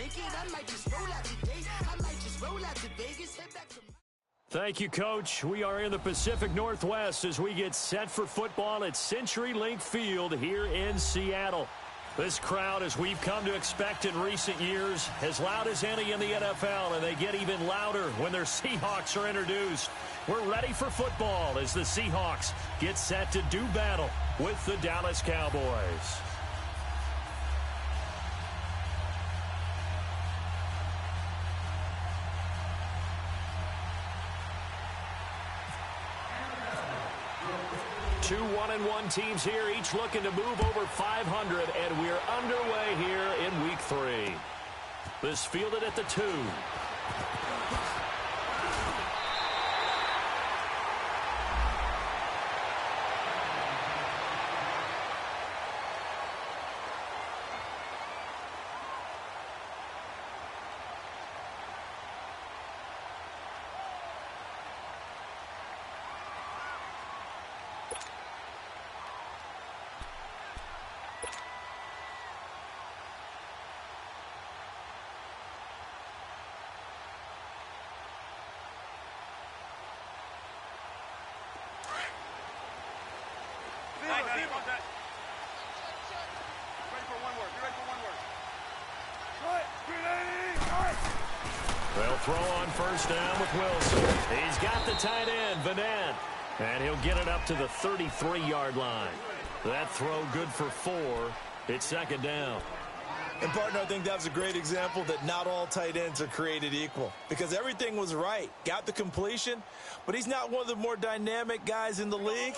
vacant. I might just roll out today. I might just roll out to Vegas. Head back to Thank you, Coach. We are in the Pacific Northwest as we get set for football at CenturyLink Field here in Seattle. This crowd, as we've come to expect in recent years, as loud as any in the NFL, and they get even louder when their Seahawks are introduced. We're ready for football as the Seahawks get set to do battle with the Dallas Cowboys. Two 1-1 teams here, each looking to move over 500, and we're underway here in Week 3. This fielded at the 2. They'll throw on first down with Wilson. He's got the tight end, Vanette. And he'll get it up to the 33-yard line. That throw good for 4. It's second down. And, partner, I think that was a great example that not all tight ends are created equal. Because everything was right. Got the completion, but he's not one of the more dynamic guys in the league.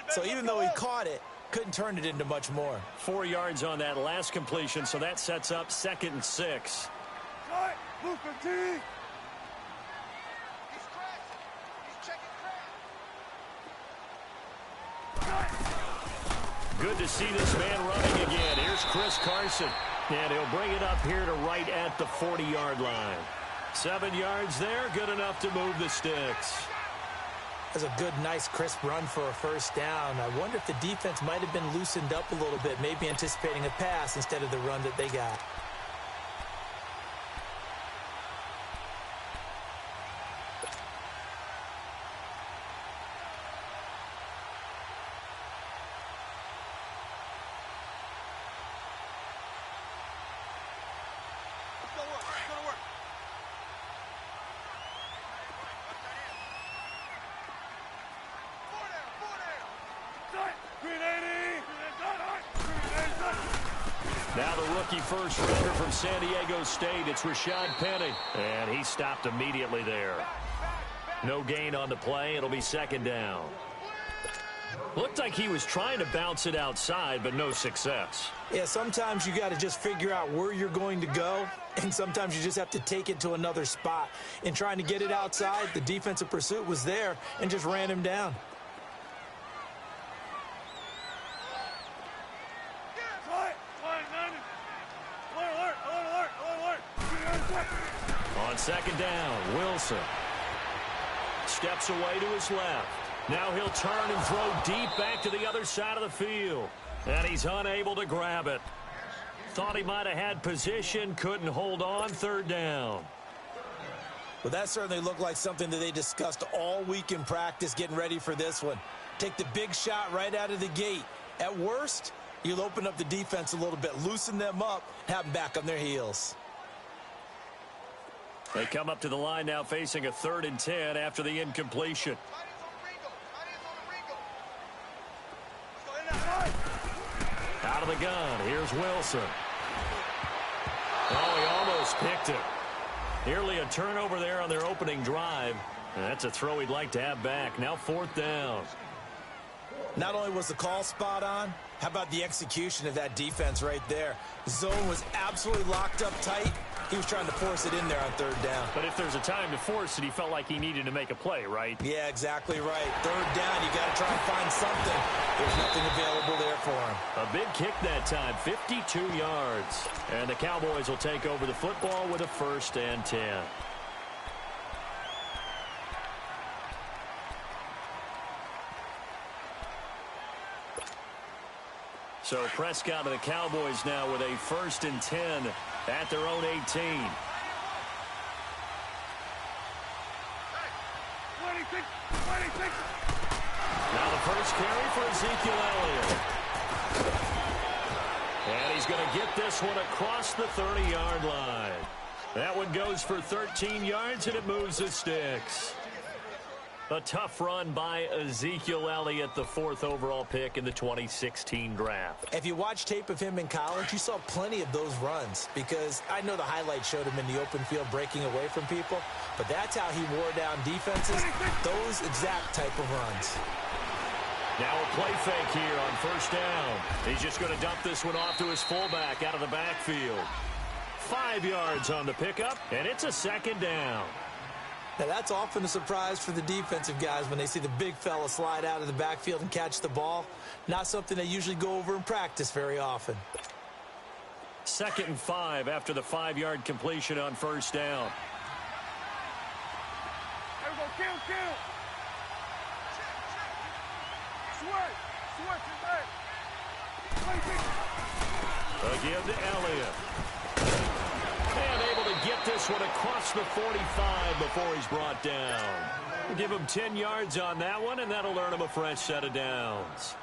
So even though he caught it, couldn't turn it into much more. 4 yards on that last completion, so that sets up 2nd and 6. Good to see this man running again. Here's Chris Carson. And he'll bring it up here to right at the 40-yard line. 7 yards there, good enough to move the sticks. That's a good, nice, crisp run for a first down. I wonder if the defense might have been loosened up a little bit, maybe anticipating a pass instead of the run that they got. Now the rookie first rounder from San Diego State, it's Rashad Penny. And he stopped immediately there. No gain on the play. It'll be second down. Looked like he was trying to bounce it outside, but no success. Yeah, sometimes you got to just figure out where you're going to go, and sometimes you just have to take it to another spot. In trying to get it outside, the defensive pursuit was there and just ran him down. On second down, Wilson steps away to his left. Now he'll turn and throw deep back to the other side of the field. And he's unable to grab it. Thought he might have had position, couldn't hold on, third down. Well, that certainly looked like something that they discussed all week in practice getting ready for this one. Take the big shot right out of the gate. At worst, you'll open up the defense a little bit, loosen them up, have them back on their heels. They come up to the line now facing a 3rd and 10 after the incompletion. Out of the gun, here's Wilson. Oh, he almost picked it. Nearly a turnover there on their opening drive. And that's a throw he'd like to have back. Now 4th down. Not only was the call spot on, how about the execution of that defense right there? The zone was absolutely locked up tight. He was trying to force it in there on 3rd down. But if there's a time to force it, he felt like he needed to make a play, right? Yeah, exactly right. 3rd down, you got to try and find something. There's nothing available there for him. A big kick that time, 52 yards. And the Cowboys will take over the football with a 1st and 10. So Prescott and the Cowboys now with a 1st and 10 at their own 18. Now the first carry for Ezekiel Elliott. And he's going to get this one across the 30-yard line. That one goes for 13 yards, and it moves the sticks. A tough run by Ezekiel Elliott, the 4th overall pick in the 2016 draft. If you watch tape of him in college, you saw plenty of those runs because I know the highlights showed him in the open field breaking away from people, but that's how he wore down defenses, those exact type of runs. Now a play fake here on 1st down. He's just going to dump this one off to his fullback out of the backfield. 5 yards on the pickup, and it's a 2nd down. Now, that's often a surprise for the defensive guys when they see the big fella slide out of the backfield and catch the ball. Not something they usually go over in practice very often. 2nd and 5 after the 5-yard completion on 1st down. There we go, kill. Switch, Again to Elliott. And able to get this one across the 45 before he's brought down. We'll give him 10 yards on that one, and that'll earn him a fresh set of downs.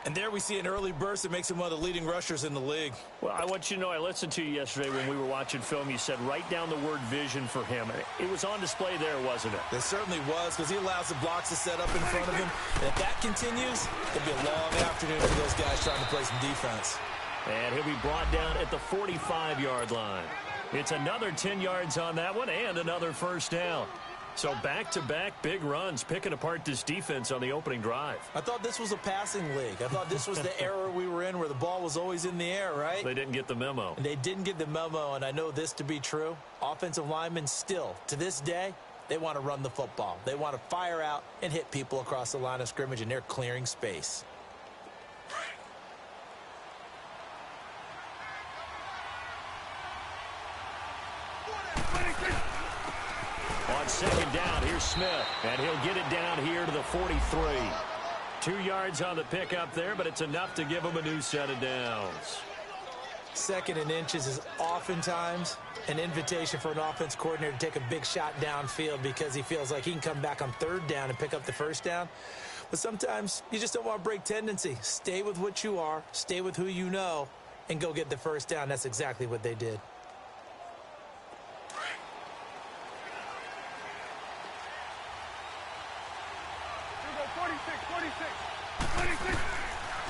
And there we see an early burst that makes him one of the leading rushers in the league. Well, I want you to know, I listened to you yesterday when we were watching film. You said write down the word vision for him. It was on display there, wasn't it? It certainly was, because he allows the blocks to set up in front of him. And if that continues, it'll be a long afternoon for those guys trying to play some defense. And he'll be brought down at the 45-yard line. It's another 10 yards on that one and another 1st down. So back-to-back big runs, picking apart this defense on the opening drive. I thought this was a passing league. I thought this was the era we were in where the ball was always in the air, right? They didn't get the memo. And they didn't get the memo, and I know this to be true. Offensive linemen still, to this day, they want to run the football. They want to fire out and hit people across the line of scrimmage, and they're clearing space. On 2nd down, here's Smith, and he'll get it down here to the 43. 2 yards on the pickup there, but it's enough to give him a new set of downs. 2nd and inches is oftentimes an invitation for an offense coordinator to take a big shot downfield because he feels like he can come back on 3rd down and pick up the 1st down. But sometimes you just don't want to break tendency. Stay with what you are, stay with who you know, and go get the 1st down. That's exactly what they did.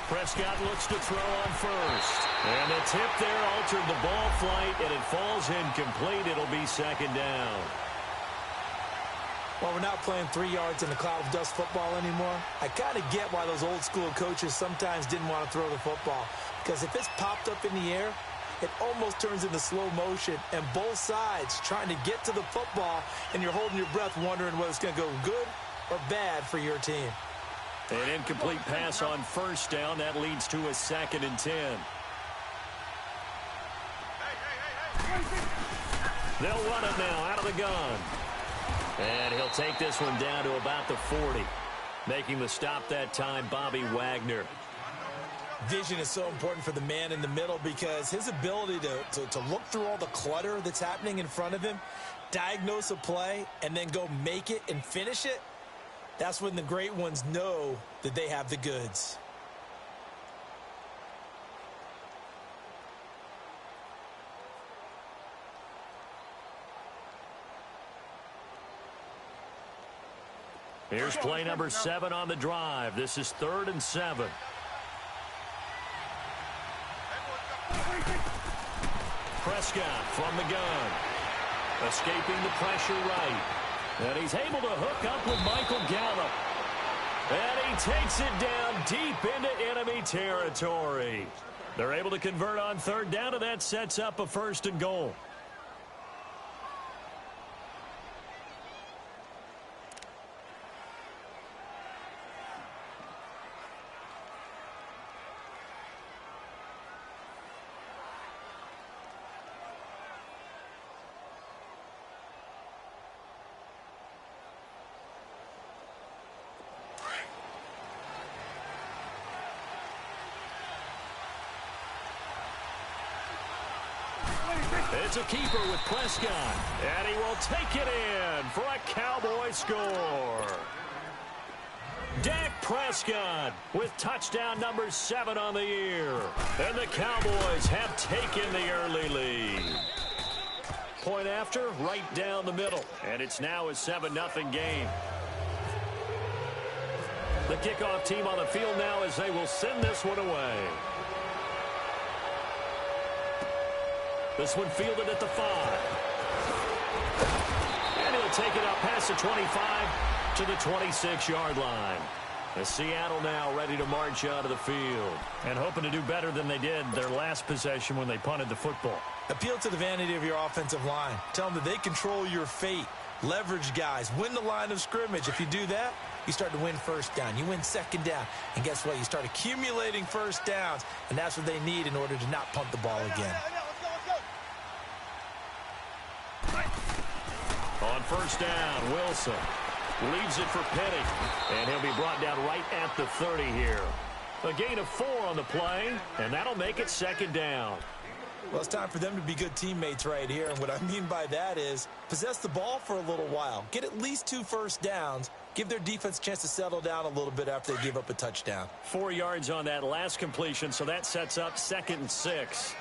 Prescott looks to throw on 1st. And the tip there altered the ball flight, and it falls incomplete. It'll be 2nd down. Well, we're not playing 3 yards in a cloud of dust football anymore. I kind of get why those old school coaches sometimes didn't want to throw the football. Because if it's popped up in the air, it almost turns into slow motion. And both sides trying to get to the football, and you're holding your breath wondering whether it's going to go good or bad for your team. An incomplete pass on 1st down. That leads to a 2nd and 10. They'll run it now out of the gun. And he'll take this one down to about the 40. Making the stop that time, Bobby Wagner. Vision is so important for the man in the middle because his ability to look through all the clutter that's happening in front of him, diagnose a play, and then go make it and finish it, that's when the great ones know that they have the goods. Here's play number 7 on the drive. This is 3rd and 7. Prescott from the gun. Escaping the pressure right. And he's able to hook up with Michael Gallup. And he takes it down deep into enemy territory. They're able to convert on 3rd down, and that sets up a 1st and goal. It's a keeper with Prescott, and he will take it in for a Cowboy score. Dak Prescott with touchdown number 7 on the year. And the Cowboys have taken the early lead. Point after, right down the middle. And it's now a 7-0 game. The kickoff team on the field now as they will send this one away. This one fielded at the 5. And he'll take it up past the 25 to the 26-yard line. As Seattle now ready to march out of the field and hoping to do better than they did their last possession when they punted the football. Appeal to the vanity of your offensive line. Tell them that they control your fate. Leverage guys. Win the line of scrimmage. If you do that, you start to win first down. You win second down. And guess what? You start accumulating first downs. And that's what they need in order to not punt the ball again. On first down, Wilson leaves it for Petty. And he'll be brought down right at the 30 here. A gain of 4 on the play, and that'll make it second down. Well, it's time for them to be good teammates right here. And what I mean by that is possess the ball for a little while. Get at least 2 first downs. Give their defense a chance to settle down a little bit after they give up a touchdown. 4 yards on that last completion, so that sets up 2nd and 6.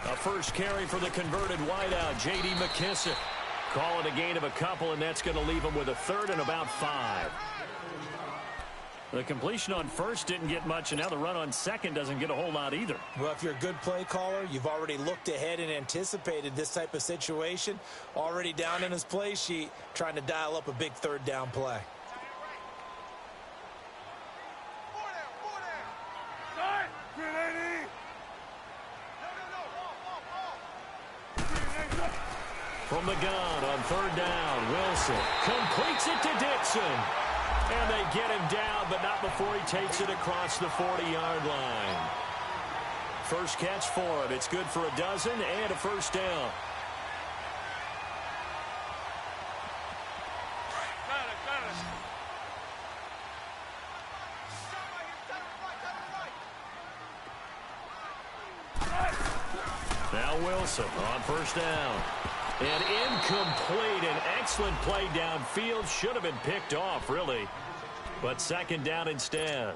A first carry for the converted wideout, J.D. McKissick. Call it a gain of a couple, and that's going to leave him with a 3rd and about 5. The completion on first didn't get much, and now the run on second doesn't get a whole lot either. Well, if you're a good play caller, you've already looked ahead and anticipated this type of situation. Already down in his play sheet, trying to dial up a big 3rd down play. From the gun on 3rd down, Wilson completes it to Dixon. And they get him down, but not before he takes it across the 40-yard line. First catch for him. It's good for a dozen and a first down. Now Wilson on first down. And incomplete. An excellent play downfield. Should have been picked off, really. But second down instead.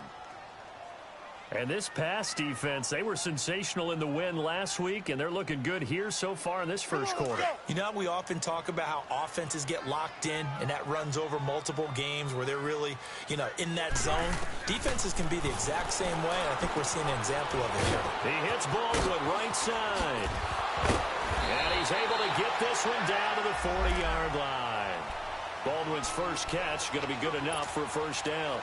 And this pass defense, they were sensational in the win last week, and they're looking good here so far in this first quarter. You know, we often talk about how offenses get locked in, and that runs over multiple games where they're really, in that zone. Defenses can be the exact same way, and I think we're seeing an example of it here. He hits Baldwin right side. And he's able to get this one down to the 40-yard line. Baldwin's first catch going to be good enough for a first down.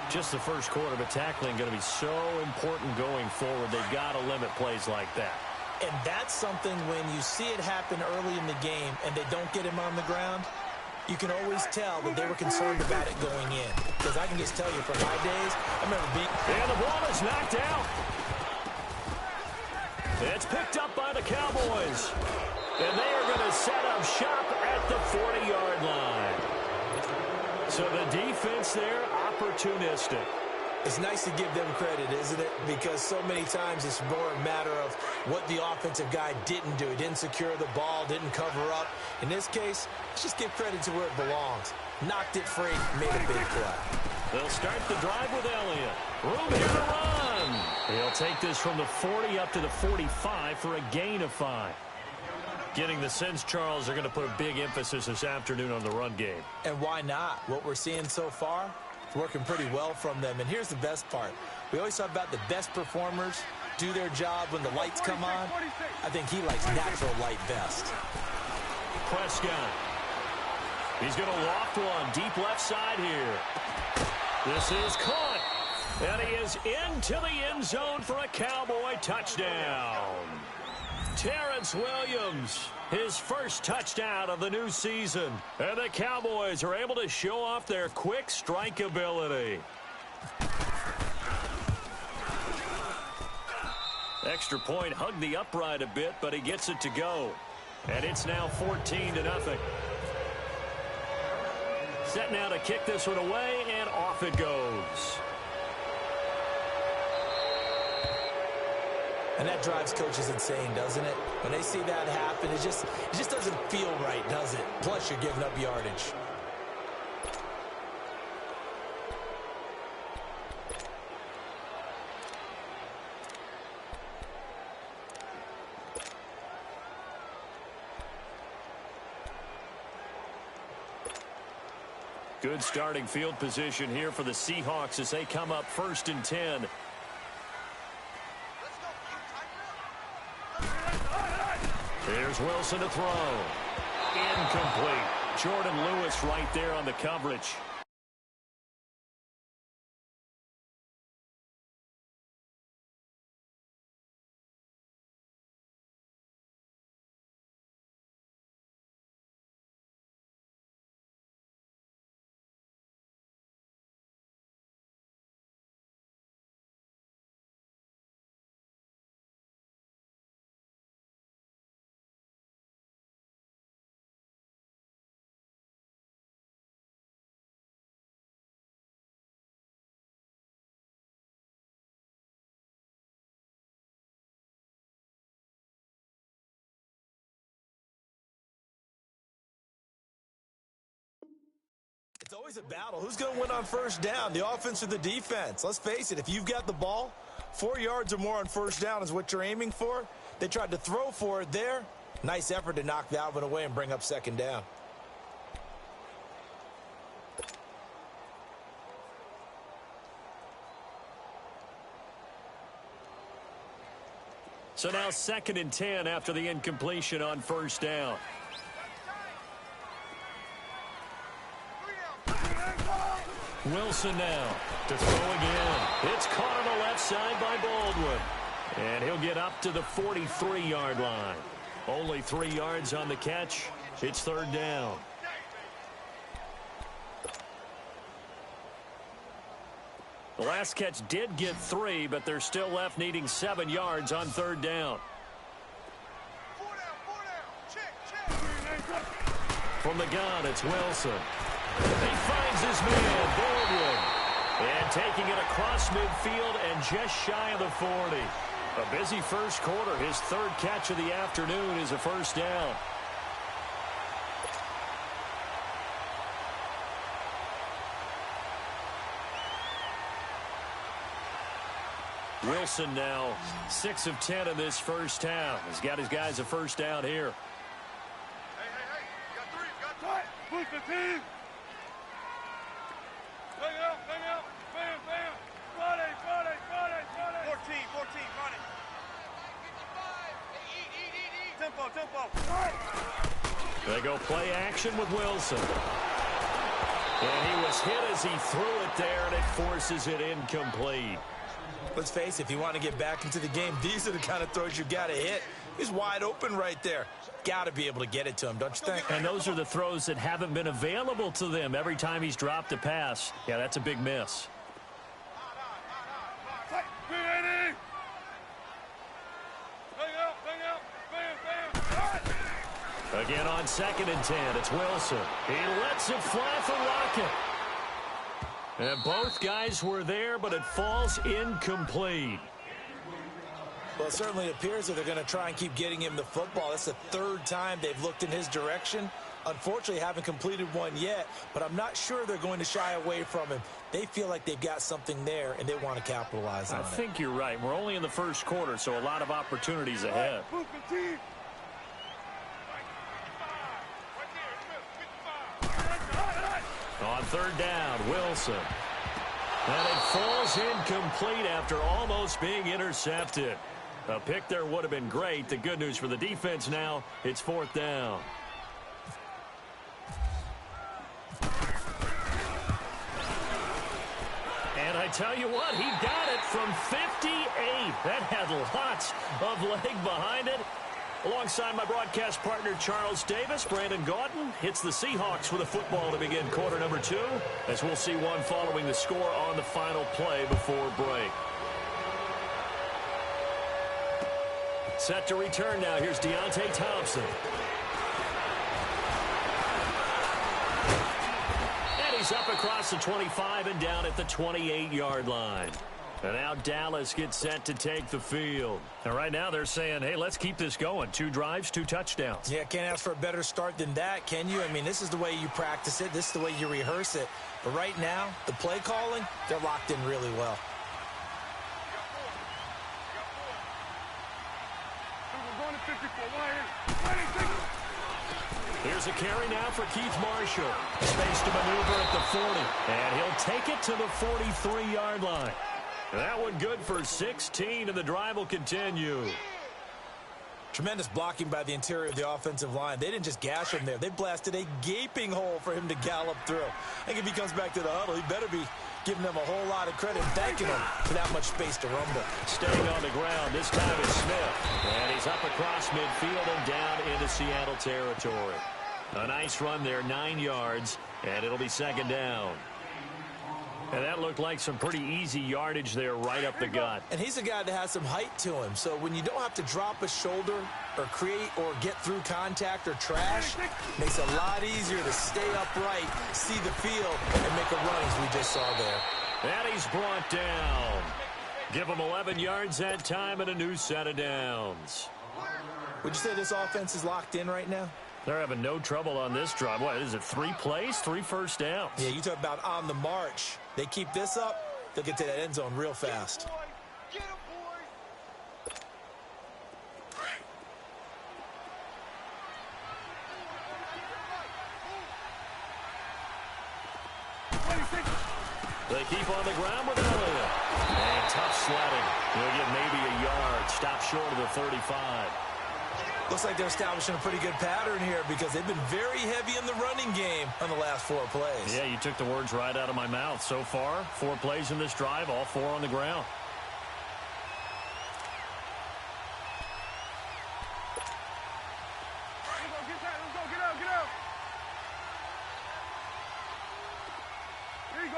Just the first quarter, but tackling going to be so important going forward. They've got to limit plays like that. And that's something when you see it happen early in the game and they don't get him on the ground, you can always tell that they were concerned about it going in. Because I can just tell you from my days, I remember being... And the ball is knocked out. It's picked up by the Cowboys. And they are going to set up shop at the 40-yard line. So the defense there, opportunistic. It's nice to give them credit, isn't it? Because so many times it's more a matter of what the offensive guy didn't do. He didn't secure the ball, didn't cover up. In this case, let's just give credit to where it belongs. Knocked it free, made a big play. They'll start the drive with Elliott. Room here to run. He'll take this from the 40 up to the 45 for a gain of 5. Getting the sense, Charles, are going to put a big emphasis this afternoon on the run game. And why not? What we're seeing so far, it's working pretty well from them. And here's the best part. We always talk about the best performers do their job when the lights come on. I think he likes natural light best. Prescott. He's going to loft one deep left side here. This is caught. And he is into the end zone for a Cowboy touchdown. Terrence Williams, his first touchdown of the new season. And the Cowboys are able to show off their quick strike ability. Extra point hugged the upright a bit, but he gets it to go. And it's now 14-0. Set now to kick this one away, and off it goes. And that drives coaches insane, doesn't it? When they see that happen, it just doesn't feel right, does it? Plus, you're giving up yardage. Good starting field position here for the Seahawks as they come up 1st and 10. There's Wilson to throw. Incomplete. Jordan Lewis right there on the coverage. It's always a battle. Who's going to win on 1st down, the offense or the defense? Let's face it, if you've got the ball, 4 yards or more on 1st down is what you're aiming for. They tried to throw for it there. Nice effort to knock that one away and bring up 2nd down. So now 2nd and 10 after the incompletion on 1st down. Wilson now to throw again. It's caught on the left side by Baldwin. And he'll get up to the 43-yard line. Only 3 yards on the catch. It's 3rd down. The last catch did get 3, but they're still left needing 7 yards on 3rd down. From the gun, it's Wilson. He finds his man, Baldwin. And taking it across midfield and just shy of the 40. A busy first quarter. His 3rd catch of the afternoon is a 1st down. Wilson now 6 of 10 in this 1st half. He's got his guys a 1st down here. Hey. You got 3. You got 2. Push the team. Hang out. Bam. Friday. 14, running. Eat. Tempo. They go play action with Wilson. And he was hit as he threw it there, and it forces it incomplete. Let's face it, if you want to get back into the game, these are the kind of throws you got to hit. He's wide open right there. Got to be able to get it to him, don't you think? And those are the throws that haven't been available to them every time he's dropped a pass. Yeah, that's a big miss. Again on 2nd and 10, it's Wilson. He lets it fly for Rocket. And both guys were there, but it falls incomplete. Well, it certainly appears that they're going to try and keep getting him the football. That's the 3rd time they've looked in his direction. Unfortunately, haven't completed one yet, but I'm not sure they're going to shy away from him. They feel like they've got something there, and they want to capitalize on it. I think you're right. We're only in the 1st quarter, so a lot of opportunities ahead. On 3rd down, Wilson. And it falls incomplete after almost being intercepted. A pick there would have been great. The good news for the defense now, it's 4th down. And I tell you what, he got it from 58. That had lots of leg behind it. Alongside my broadcast partner, Charles Davis, Brandon Gaudin hits the Seahawks with a football to begin quarter number 2, as we'll see one following the score on the final play before break. Set to return now. Here's Deontay Thompson. And he's up across the 25 and down at the 28-yard line. And now Dallas gets set to take the field. And right now they're saying, hey, let's keep this going. 2 drives, 2 touchdowns. Yeah, can't ask for a better start than that, can you? I mean, this is the way you practice it. This is the way you rehearse it. But right now, the play calling, they're locked in really well. Here's a carry now for Keith Marshall. Space to maneuver at the 40. And he'll take it to the 43-yard line. That one good for 16, and the drive will continue. Tremendous blocking by the interior of the offensive line. They didn't just gash him there. They blasted a gaping hole for him to gallop through. I think if he comes back to the huddle, he better be giving them a whole lot of credit and thanking them for that much space to rumble. Staying on the ground, this time is Smith. And he's up across midfield and down into Seattle territory. A nice run there, 9 yards, and it'll be second down. And that looked like some pretty easy yardage there right up the gut. And he's a guy that has some height to him. So when you don't have to drop a shoulder or create or get through contact or trash, makes it a lot easier to stay upright, see the field, and make a run as we just saw there. And he's brought down. Give him 11 yards that time and a new set of downs. Would you say this offense is locked in right now? They're having no trouble on this drive. What is it, 3 plays, 3 first downs? Yeah, you talk about on the march. They keep this up, they'll get to that end zone real fast. Get him, They keep on the ground with Elliott. And tough sledding. He'll get maybe a yard. Stop short of the 35. Looks like they're establishing a pretty good pattern here because they've been very heavy in the running game on the last 4 plays. Yeah, you took the words right out of my mouth. So far, 4 plays in this drive, all 4 on the ground. Get out. Here you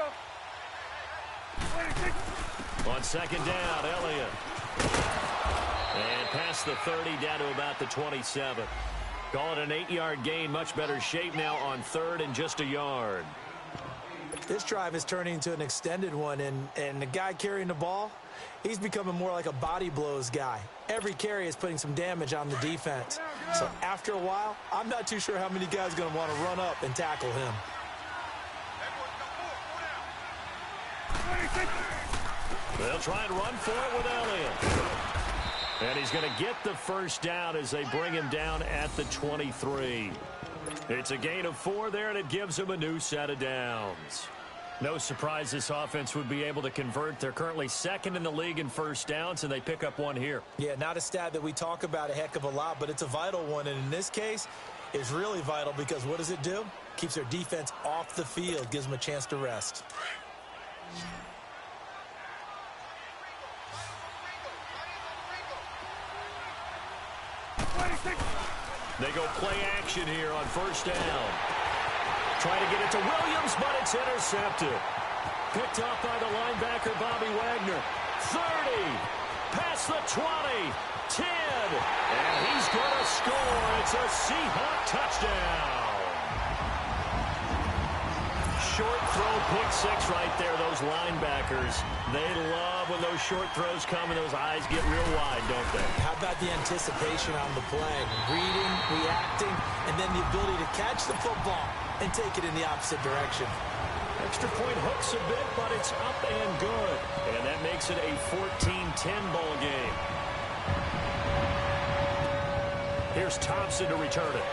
go. On second down, Elliott. And past the 30, down to about the 27. Call it an 8-yard gain. Much better shape now on 3rd and just a yard. This drive is turning into an extended one, and the guy carrying the ball, he's becoming more like a body blows guy. Every carry is putting some damage on the defense. So after a while, I'm not too sure how many guys are going to want to run up and tackle him. They'll try and run for it with Elliott. And he's going to get the first down as they bring him down at the 23. It's a gain of 4 there, and it gives him a new set of downs. No surprise this offense would be able to convert. They're currently 2nd in the league in first downs, and they pick up 1 here. Yeah, not a stat that we talk about a heck of a lot, but it's a vital one. And in this case, it's really vital because what does it do? Keeps their defense off the field, gives them a chance to rest. They go play action here on first down. Try to get it to Williams, but it's intercepted. Picked off by the linebacker, Bobby Wagner. 30, past the 20, 10, and he's going to score. It's a Seahawk touchdown. Short throw, pick 6 right there. Those linebackers, they love when those short throws come and those eyes get real wide, don't they? How about the anticipation on the play? Reading, reacting, and then the ability to catch the football and take it in the opposite direction. Extra point hooks a bit, but it's up and good. And that makes it a 14-10 ball game. Here's Thompson to return it.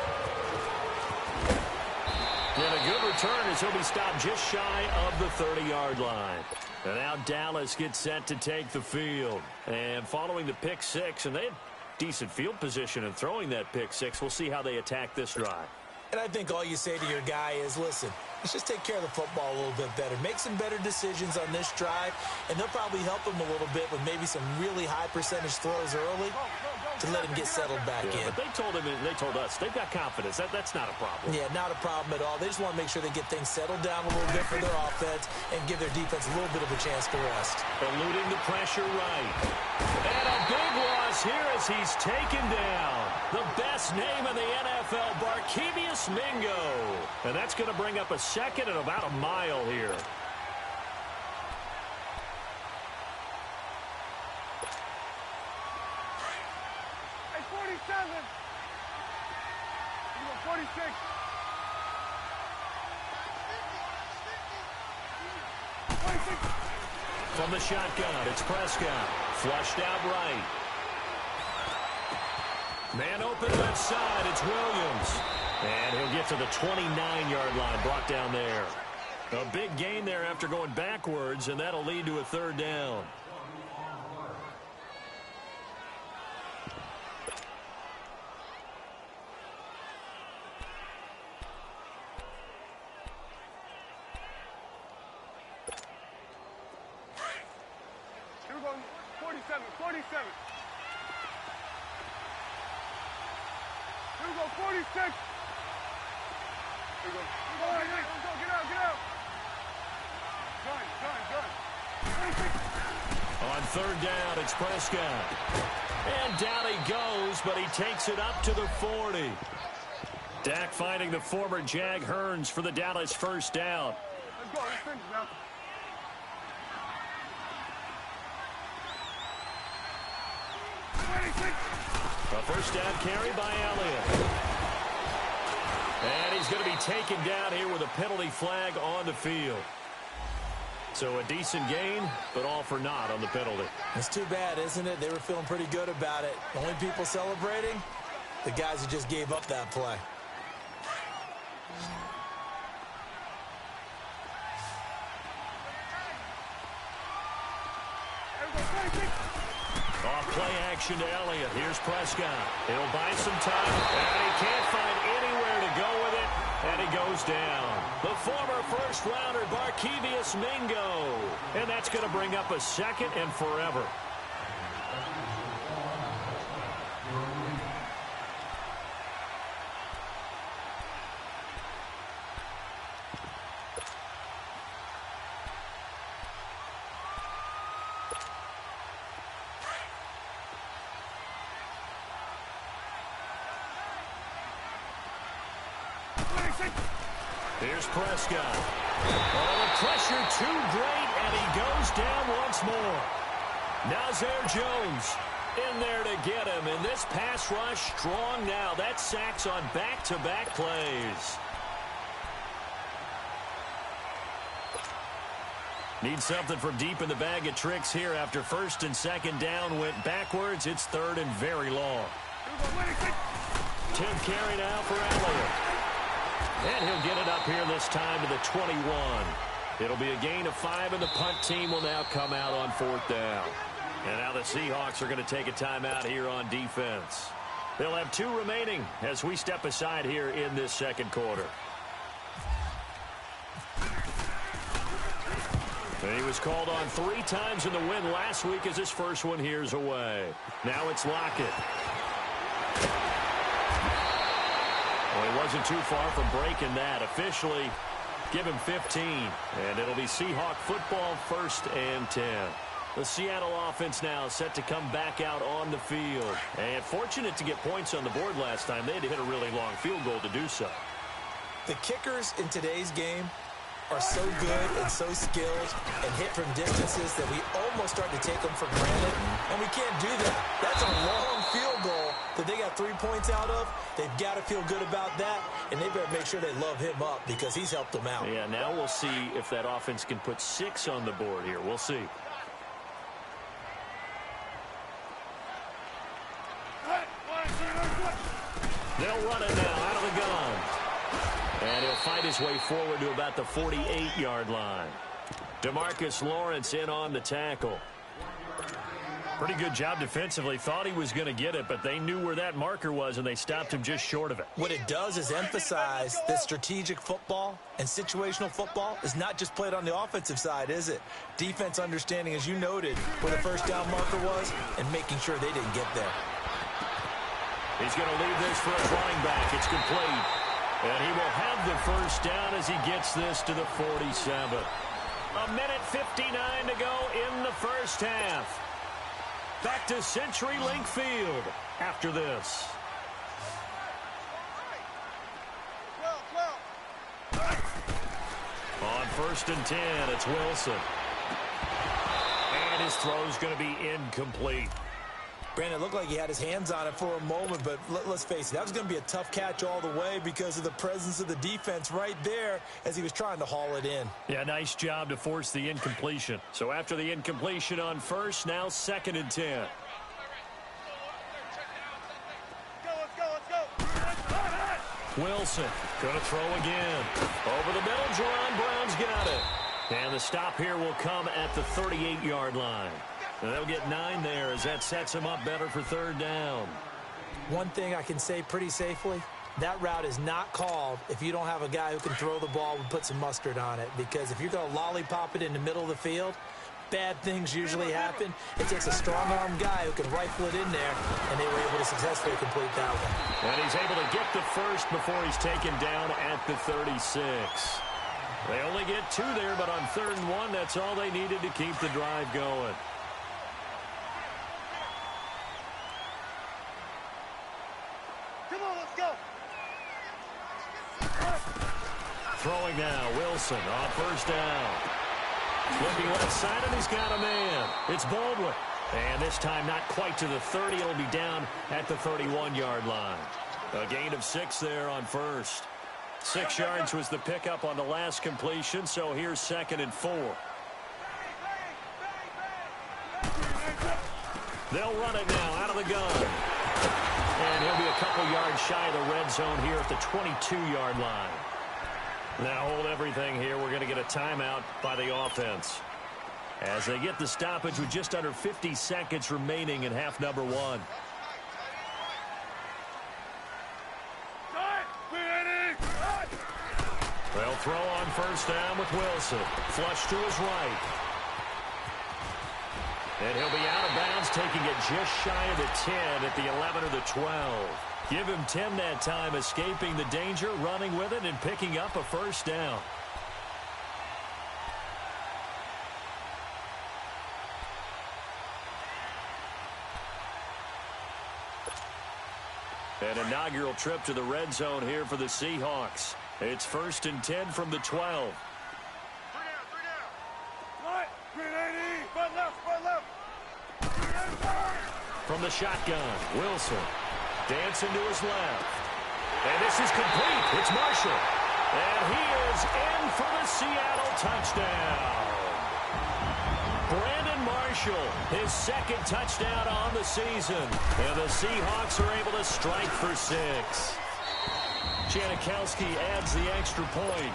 And a good return as he'll be stopped just shy of the 30-yard line. And now Dallas gets set to take the field. And following the pick 6, and they had decent field position in throwing that pick 6. We'll see how they attack this drive. And I think all you say to your guy is, listen, let's just take care of the football a little bit better. Make some better decisions on this drive, and they'll probably help him a little bit with maybe some really high percentage throws early to let him get settled back in. But they told us, they've got confidence. That's not a problem. Yeah, not a problem at all. They just want to make sure they get things settled down a little bit for their offense and give their defense a little bit of a chance to rest. Eluding the pressure right. And a big loss here as he's taken down. The best name in the NFL, Barkevious Mingo. And that's going to bring up a second and about a mile here. 46. From the shotgun, it's Prescott. Flushed out right. Man open left side, it's Williams. And he'll get to the 29-yard line, brought down there. A big gain there after going backwards, and that'll lead to a third down. Here we go, 47, 47. Here we go, 46. Here we go. All right, let's go, get out, get out. Gun. 46. On third down, it's Prescott. And down he goes, but he takes it up to the 40. Dak finding the former Jag Hearns for the Dallas first down. Let's go, let's finish now. A first down carry by Elliott. And he's going to be taken down here with a penalty flag on the field. So a decent gain, but all for naught on the penalty. It's too bad, isn't it? They were feeling pretty good about it. The only people celebrating, the guys who just gave up that play. Off play action to Elliott. Here's Prescott. He'll buy some time, and he can't find anywhere to go with it, and he goes down. The former first-rounder Barkevious Mingo, and that's going to bring up a second and forever. Here's Prescott. Oh, the pressure too great, and he goes down once more. Nazir Jones in there to get him, and this pass rush strong now. That's sacks on back-to-back plays. Need something from deep in the bag of tricks here after first and second down went backwards. It's third and very long. Tip carry now for Elliott. And he'll get it up here this time to the 21. It'll be a gain of 5, and the punt team will now come out on fourth down. And now the Seahawks are going to take a timeout here on defense. They'll have 2 remaining as we step aside here in this second quarter. And he was called on 3 times in the win last week as his first one here's away. Now it's Lockett. Well, he wasn't too far from breaking that. Officially, give him 15. And it'll be Seahawk football, 1st and 10. The Seattle offense now set to come back out on the field. And fortunate to get points on the board last time. They had to hit a really long field goal to do so. The kickers in today's game are so good and so skilled and hit from distances that we almost start to take them for granted. And we can't do that. That's a long field goal that they got 3 points out of. They've got to feel good about that, and they better make sure they love him up because he's helped them out. Yeah, now we'll see if that offense can put 6 on the board here. We'll see. They'll run it now out of the gun. And he'll fight his way forward to about the 48-yard line. DeMarcus Lawrence in on the tackle. Pretty good job defensively. Thought he was going to get it, but they knew where that marker was, and they stopped him just short of it. What it does is emphasize that strategic football and situational football is not just played on the offensive side, is it? Defense understanding, as you noted, where the first down marker was and making sure they didn't get there. He's going to leave this for a running back. It's complete. And he will have the first down as he gets this to the 47. A minute 59 to go in the first half. Back to CenturyLink Field after this. On 1st and 10, it's Wilson. And his throw's going to be incomplete. Brandon, it looked like he had his hands on it for a moment, but let's face it, that was going to be a tough catch all the way because of the presence of the defense right there as he was trying to haul it in. Yeah, nice job to force the incompletion. So after the incompletion on first, now 2nd and 10. Wilson going to throw again. Over the middle, Jerron Brown's got it. And the stop here will come at the 38-yard line. And they'll get 9 there as that sets him up better for 3rd down. One thing I can say pretty safely, that route is not called if you don't have a guy who can throw the ball and put some mustard on it. Because if you're going to lollipop it in the middle of the field, bad things usually happen. It takes a strong-arm guy who can rifle it in there, and they were able to successfully complete that one. And he's able to get the first before he's taken down at the 36. They only get 2 there, but on 3rd and 1, that's all they needed to keep the drive going. Come on, let's go. Throwing now, Wilson on 1st down. Looking left side, and he's got a man. It's Baldwin. And this time not quite to the 30. It'll be down at the 31-yard line. A gain of 6 there on first. 6 yards was the pickup on the last completion, so here's 2nd and 4. They'll run it now out of the gun. And he'll be a couple yards shy of the red zone here at the 22-yard line. Now hold everything here. We're going to get a timeout by the offense as they get the stoppage with just under 50 seconds remaining in half number 1. They'll throw on 1st down with Wilson. Flush to his right. And he'll be out of bounds, taking it just shy of the 10 at the 11 or the 12. Give him 10 that time, escaping the danger, running with it, and picking up a 1st down. An inaugural trip to the red zone here for the Seahawks. It's 1st and 10 from the 12. From the shotgun, Wilson dancing to his left. And this is complete. It's Marshall. And he is in for the Seattle touchdown. Brandon Marshall, his 2nd touchdown on the season. And the Seahawks are able to strike for 6. Janikowski adds the extra point.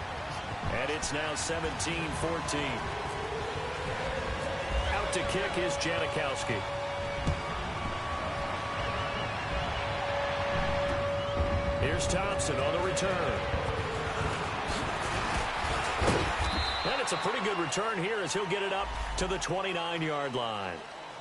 And it's now 17-14. Out to kick is Janikowski. Here's Thompson on the return. And it's a pretty good return here as he'll get it up to the 29-yard line.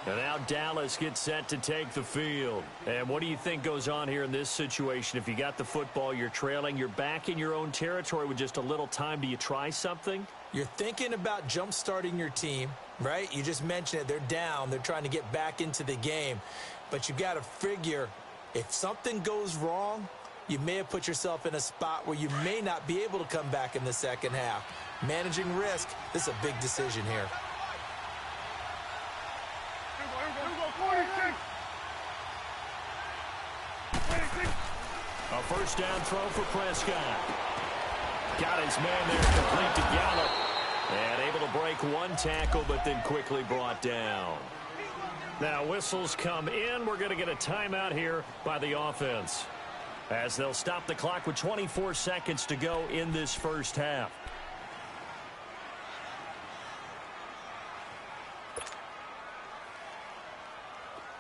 And now Dallas gets set to take the field. And what do you think goes on here in this situation? If you got the football, you're trailing, you're back in your own territory with just a little time. Do you try something? You're thinking about jump-starting your team, right? You just mentioned it. They're down. They're trying to get back into the game. But you got to figure if something goes wrong, you may have put yourself in a spot where you may not be able to come back in the 2nd half. Managing risk, this is a big decision here. A 1st down throw for Prescott. Got his man there complete to Gallup. And able to break 1 tackle, but then quickly brought down. Now whistles come in. We're going to get a timeout here by the offense, as they'll stop the clock with 24 seconds to go in this 1st half.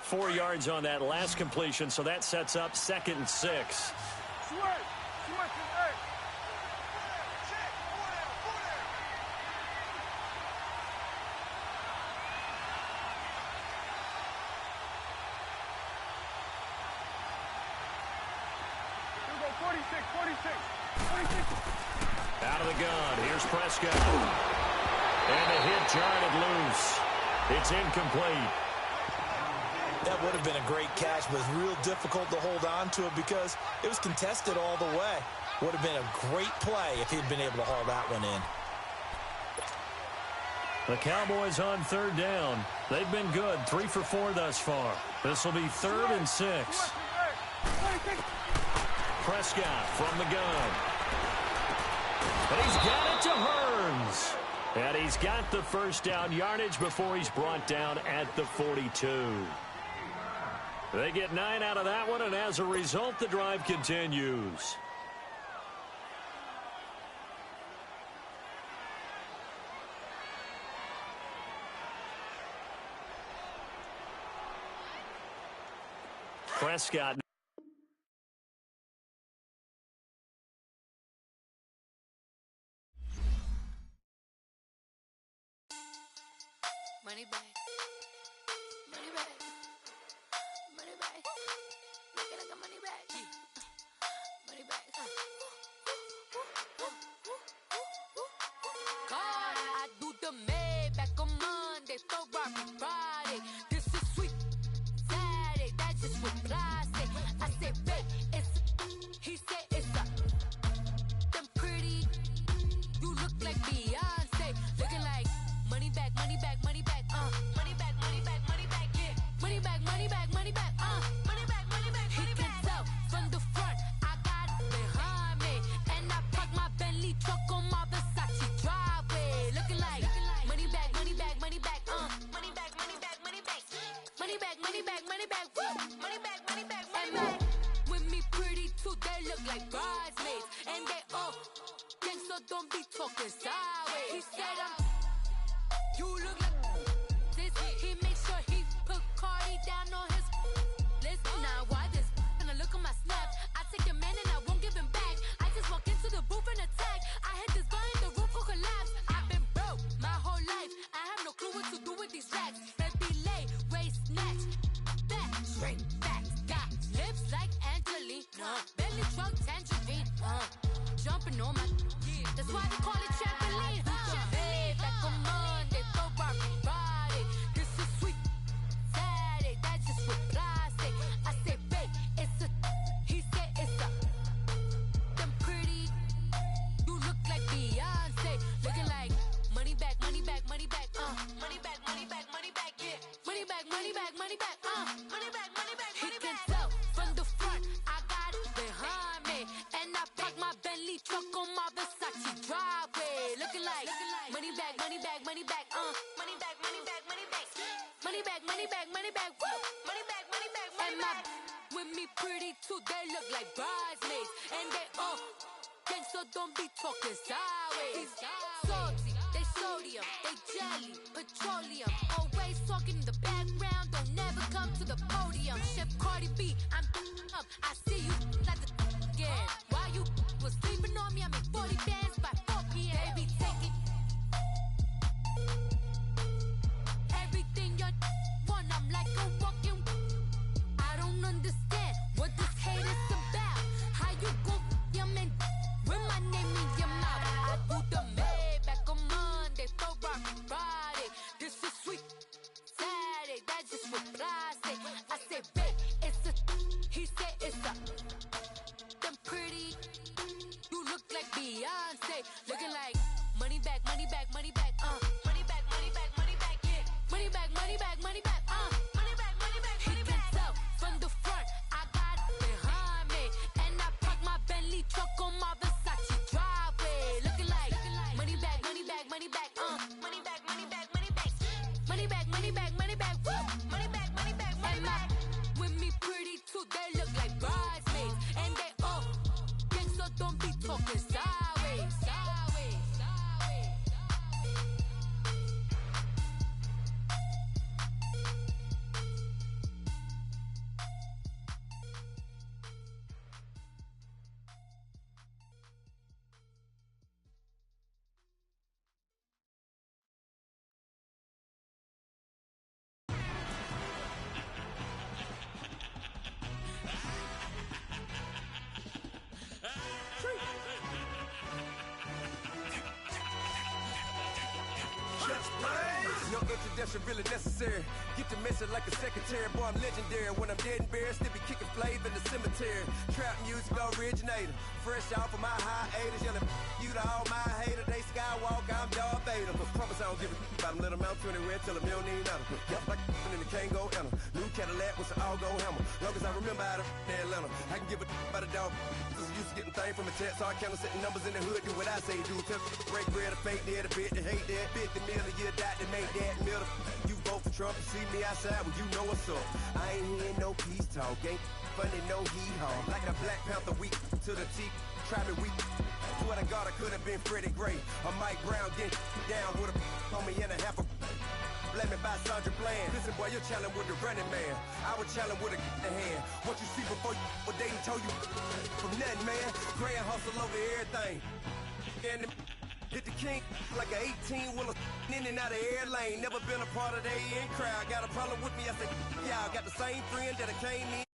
Four yards on that last completion, so that sets up 2nd and 6. Out of the gun, here's Prescott. And the hit jarred loose. It's incomplete. That would have been a great catch, but it's real difficult to hold on to it because it was contested all the way. Would have been a great play if he'd been able to haul that one in. The Cowboys on third down. They've been good, 3 for 4 thus far. This will be 3rd and 6. Prescott from the gun. And he's got it to Hearns. And he's got the first down yardage before he's brought down at the 42. They get 9 out of that one, and as a result, the drive continues. Prescott. Money back. Money back. Money back. Make it like a money back. Money back. God, I do the Maybach on Monday, Ferrari Friday. This is sweet Saturday. That's just with plastic. I said, babe, he said it's a. Them pretty. You look like Beyonce. Looking like money back, money back, money back, money back, money back, money back, yeah. Money back, money back, money back, money back, money back, money back. He can tell from the front, I got it behind me. And I park my Bentley truck on my Versace driveway. Looking like money back, money back, money back, money back, money back, money back. Money back, money back, money back, money back, money back, money back. With me pretty too, they look like bridesmaids. And they all gang, so don't be talking sideways. He said you look like this. He makes sure he put Cardi down on his list. Now why this? Gonna look on my snap. I take the man and I won't give him back. I just walk into the booth and attack. I hit this button, the roof will collapse. I've been broke my whole life. I have no clue what to do with these racks. Baby lay, waist snatch, back, straight back. Got lips like Angelina, belly truck tangerine. Jumping on my, that's why they call it trampoline. Back on Monday, Ferrari Friday. This is sweet Saturday, that's just with plastic. I said, babe, it's a, he said it's a. Them pretty, you look like Beyonce. Looking like money back, money back, money back, money back, money back, money back, yeah. Money back, money back, money back, money back, money back, money back. He can tell from the front, I got it behind me. And I park my Bentley truck on my Versace driveway. Looking like money back, money back, money back, money back, money back, money back. Money back, money back, money back, woo. Money back, money back, money back. With me pretty too, they look like bridesmaids. And they all gang, so don't be talking sideways. Salty, they sodium, they jelly, petroleum. Always talking in the background, don't never come to the podium. Chef Cardi B, I'm up. I see you like the again. While you was sleeping on me, I make 40 bands by 4 p.m. Baby, take it. Everything you want, I'm like a walking. I don't understand what this hate is about. How you go, your man, with my name in your mouth. I do the Maybach on Monday, Ferrari Friday. This is sweet Saturday, that's just with plastic. I said, babe, it's a, he said it's a. Them pretty, you look like Beyonce. Looking like money back, money back, money back, money back, money back, money back, yeah. Money back, money back, money back, money back, money back, money back. He can tell from the front, I got it behind me. And I park my Bentley truck on my Versace driveway. Looking like money back, money back, money back, money back, money back, money back. Money back, money back, money back, woo. Money back, money back, money back. With me pretty too, they look like bridesmaids. And they all gang, so don't be talking sideways. Sideways, sideways. introduction really necessary. Get the message like a secretary. Boy, I'm legendary. When I'm dead and buried, still be kicking flavor in the cemetery. Trap music originator. Fresh off of my hiatus. Yelling you to all my haters. They skywalk, I'm Darth Vader. But promise I don't give a about them. Let them out 20 red, tell them you don't need nothing. Yeah, like in the Kango enter. New Cadillac with an all-go hammer. Long as I remember how to Atlanta. I can give a about a dog. Cause I'm used to getting things from a text. So I count setting numbers in the hood. Do what I say do. Tell break bread, a fake dead, a bit to hate that. Bit the middle, you die to make that middle. You vote for Trump, you see me outside, well you know what's up. I ain't hearing no peace talk, ain't funny, no hee-haw. Like the Black Panther weak to the teeth, try me weak. Swear to God I could have been Freddie Gray. Or Mike Brown getting down with a on me and a half a blame me by Sandra Bland. Listen boy, you're challenging with the running man. I was challenging with a hand. What you see before you, what they told you from nothing, man. Gray and hustle over everything. And hit the king like an 18-wheeler in and out of air lane. Never been a part of the in crowd. Got a problem with me, I said, yeah, I got the same friend that I came in.